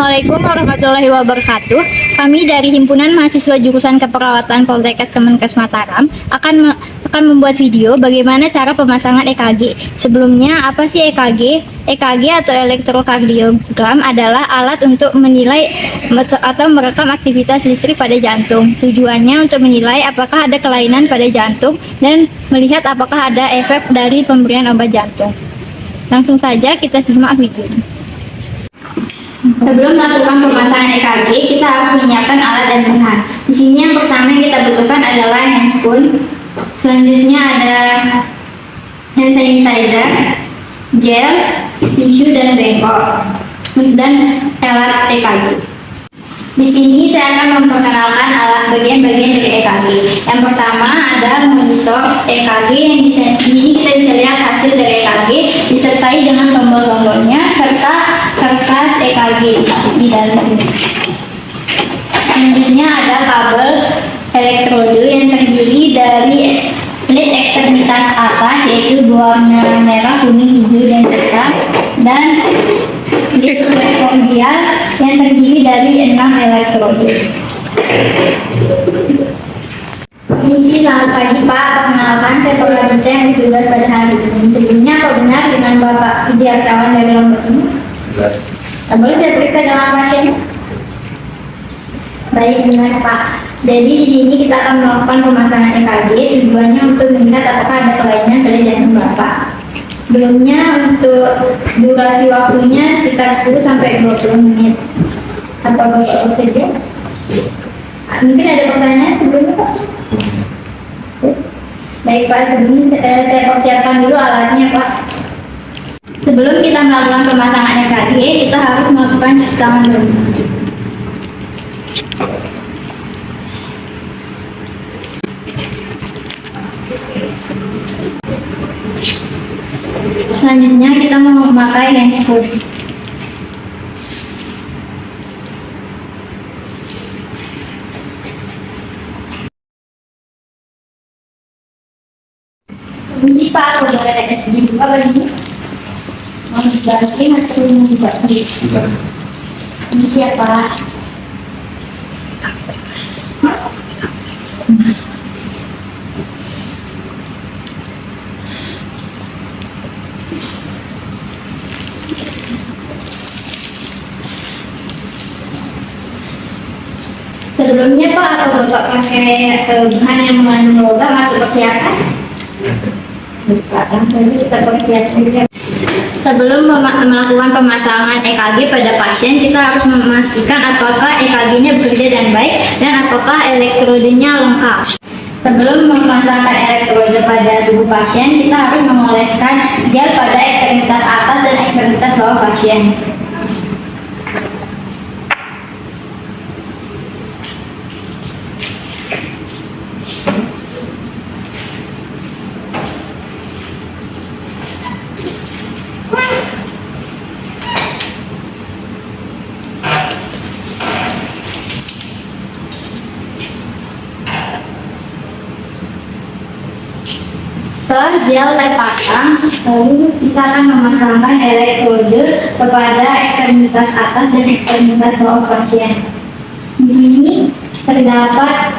Assalamualaikum warahmatullahi wabarakatuh. Kami dari Himpunan Mahasiswa Jurusan Keperawatan Poltekkes Kemenkes Mataram akan membuat video bagaimana cara pemasangan EKG. Sebelumnya, apa sih EKG? EKG atau elektrokardiogram adalah alat untuk menilai atau merekam aktivitas listrik pada jantung. Tujuannya untuk menilai apakah ada kelainan pada jantung dan melihat apakah ada efek dari pemberian obat jantung. Langsung saja kita simak videonya. Sebelum melakukan pemasangan EKG, kita harus menyiapkan alat dan bahan. Di sini yang pertama yang kita butuhkan adalah handspoon. Selanjutnya ada hand sanitizer, gel, tisu dan bengkok, dan alat EKG. Di sini saya akan memperkenalkan alat bagian-bagian dari EKG. Yang pertama ada monitor EKG yang di sini kita bisa lihat hasil dari EKG disertai dengan tombol-tombolnya serta kertas EKG di dalam sini. Selanjutnya ada kabel elektrode yang terdiri dari plate ekstremitas atas yaitu berwarna merah, kuning, hijau, dan coklat, dan plate sekodial yang terdiri dari 6 elektrode. Misi selamat pagi Pak, perkenalkan saya Purwabisa yang bertugas pada hari ini. Sebelumnya apa benar dengan Bapak Puji Artawan dari Lombok ini? Boleh saya periksa dalam pasien? Baik, benar Pak. Jadi di sini kita akan melakukan pemasangan EKG. Tujuannya untuk melihat apakah ada kelainan pada jantung Bapak. Sebelumnya untuk durasi waktunya sekitar 10 sampai 20 menit. Apa Bapak saja? Mungkin ada pertanyaan sebelumnya Pak? Baik Pak, sebelumnya saya persiapkan dulu alatnya Pak. Sebelum kita melakukan pemasangan EKG, kita harus melakukan cuci tangan dulu. Selanjutnya kita mau memakai handspoon. Ini Pak, boleh dibuka bajunya? Mau dibalikin atau mau dibuka sendiri? Ini siapa? Sebelumnya Pak, atau Bapak pakai bahan yang mengandung logam atau perhiasan? Sebelum melakukan pemasangan EKG pada pasien, kita harus memastikan apakah EKG-nya bekerja dengan baik dan apakah elektrodenya lengkap. Sebelum memasangkan elektrode pada tubuh pasien, kita harus mengoleskan gel pada ekstremitas atas dan ekstremitas bawah pasien. Setelah gel terpasang, lalu kita akan memasangkan elektrode kepada ekstremitas atas dan ekstremitas bawah pasien. Di sini terdapat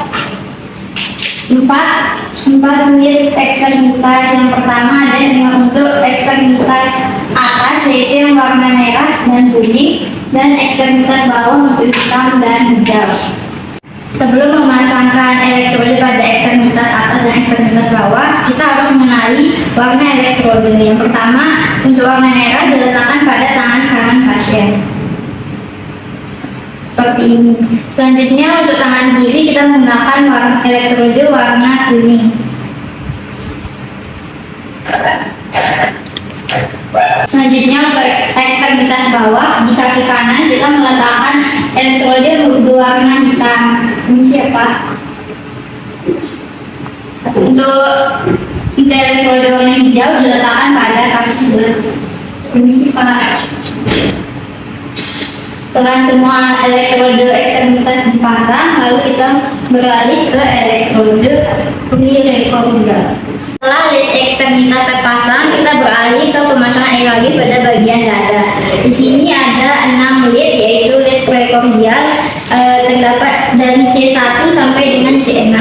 empat unit ekstremitas. Yang pertama ada yang untuk ekstremitas atas yaitu yang warna merah dan kuning, dan ekstremitas bawah untuk hitam dan hijau. Sebelum memasangkan elektrode pada ekstremitas atas dan ekstremitas bawah, kita harus mengenali warna elektrode. Yang pertama, untuk warna merah diletakkan pada tangan kanan pasien. Seperti ini. Selanjutnya untuk tangan kiri kita menggunakan elektrode warna kuning. Selanjutnya untuk ekstremitas bawah di kaki kanan kita meletakkan elektrode berwarna hitam. Ini siapa? Untuk elektrode warna hijau diletakkan pada kaki sebelah. Ini siapa? Setelah semua elektrode ekstremitas dipasang, lalu kita beralih ke elektrode plurirekorder. Setelah lid ekstremitas terpasang, kita beralih ke pemasangan EKG pada bagian dada. Di sini ada 6 lid, yaitu lid prekordial, terdapat dari C1 sampai dengan C6.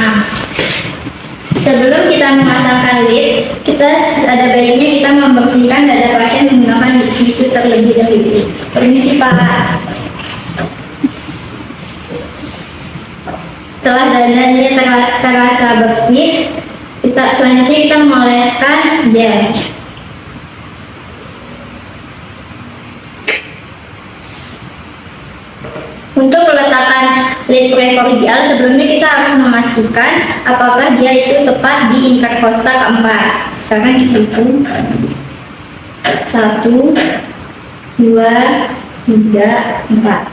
Sebelum kita memasangkan lid, ada baiknya kita membersihkan dada pasien menggunakan tisu terlebih dahulu. Permisi Pak. Setelah dadanya terasa bersih, selanjutnya kita mengoleskan gel. Untuk peletakan lid prekordial, sebelumnya kita harus memastikan apakah dia itu tepat di interkosta keempat. Sekarang kita hitung 1, 2, 3, 4.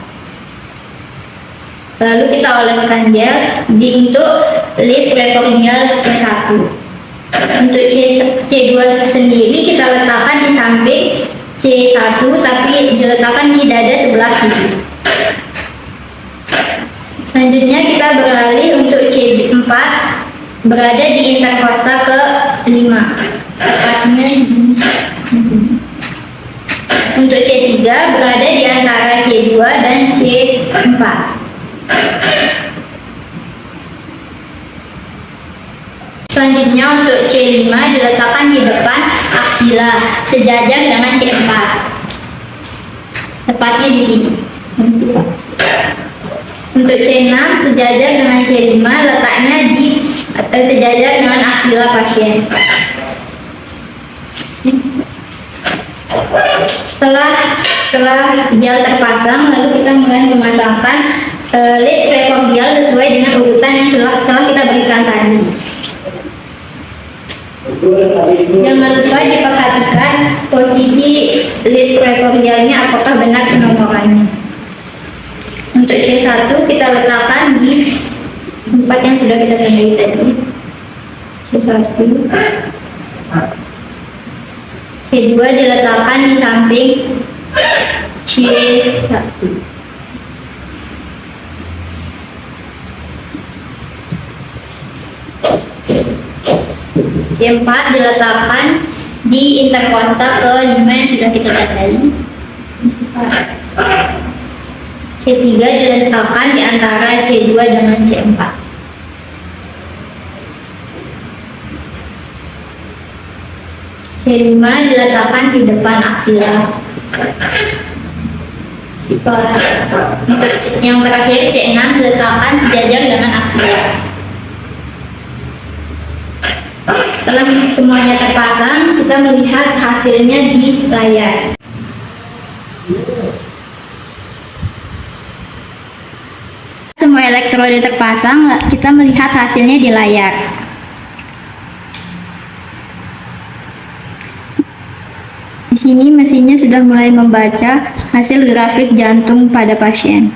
Lalu kita oleskan gel untuk lid prekordial C1. Untuk C2 sendiri kita letakkan di samping C1, tapi diletakkan di dada sebelah kiri. Selanjutnya kita beralih untuk C4, berada di interkosta ke-5. Tepatnya untuk C3 berada di antara C2 dan C4. Selanjutnya untuk C5 diletakkan di depan aksila sejajar dengan C4. Tepatnya di sini. Untuk C6 sejajar dengan C5, letaknya di sejajar dengan aksila pasien. Setelah gel terpasang, lalu kita mulai memasangkan lid prekordial sesuai dengan urutan yang telah kita berikan tadi. Jangan lupa diperhatikan posisi lid prekordialnya apakah benar penomorannya. Untuk C1 kita letakkan di tempat yang sudah kita tandai tadi. C1. C2 diletakkan di samping C1. C4 diletakkan di interkosta ke-5 yang sudah kita tandai. C3 diletakkan di antara C2 dengan C4. C5 diletakkan di depan aksila. Untuk yang terakhir C6 diletakkan sejajar dengan aksila. Setelah semuanya terpasang, kita melihat hasilnya di layar. Semua elektroda terpasang, kita melihat hasilnya di layar. Di sini mesinnya sudah mulai membaca hasil grafik jantung pada pasien.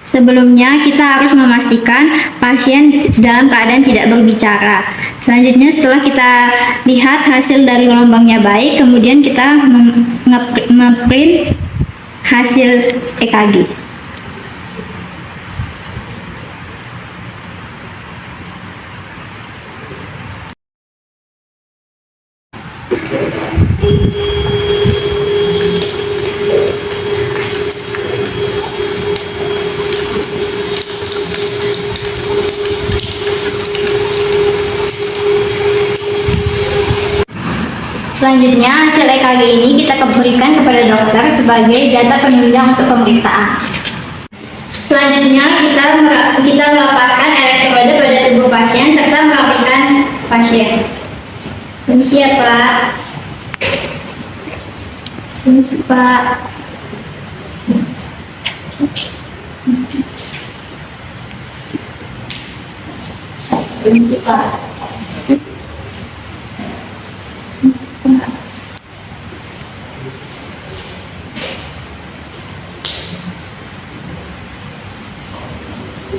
Sebelumnya kita harus memastikan pasien dalam keadaan tidak berbicara. Selanjutnya setelah kita lihat hasil dari gelombangnya baik, kemudian kita nge-print hasil EKG. Selanjutnya, hasil EKG ini kita berikan kepada dokter sebagai data penunjang untuk pemeriksaan. Selanjutnya, kita melepaskan elektroda pada tubuh pasien serta merapikan pasien. Permisi ya Pak. Permisi Pak. Permisi Pak.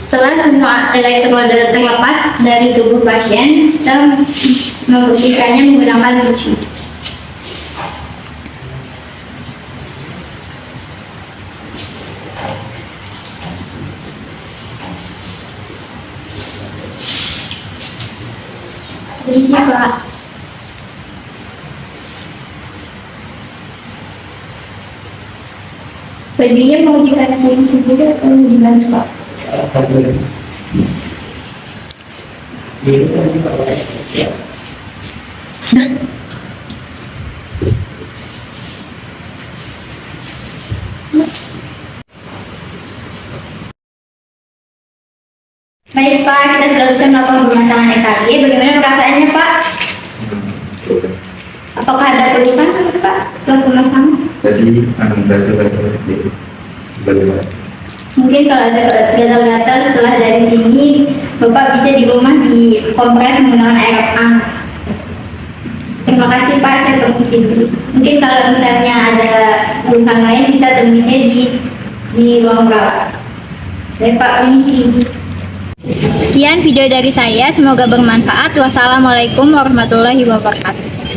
Setelah semua elektroda terlepas dari tubuh pasien, kita membersihkannya menggunakan tisu. Permisi, Pak. Bajunya mau dikasih sendiri atau mau dibantu, Pak? Baik Pak, kita sudah selesai melakukan pemasangan EKG. Bagaimana perasaannya Pak? Apakah ada keluhan Pak setelah pemasangan? Tadi gatal-gatal sedikit. Bagaimana? Mungkin kalau ada gatal-gatal setelah dari sini, Bapak bisa di rumah dikompres menggunakan air hangat. Terima kasih Pak, saya permisi dulu. Mungkin kalau misalnya ada keluhan lain bisa temui saya di ruang perawat. Baik Pak, permisi. Sekian video dari saya, semoga bermanfaat. Wassalamualaikum warahmatullahi wabarakatuh.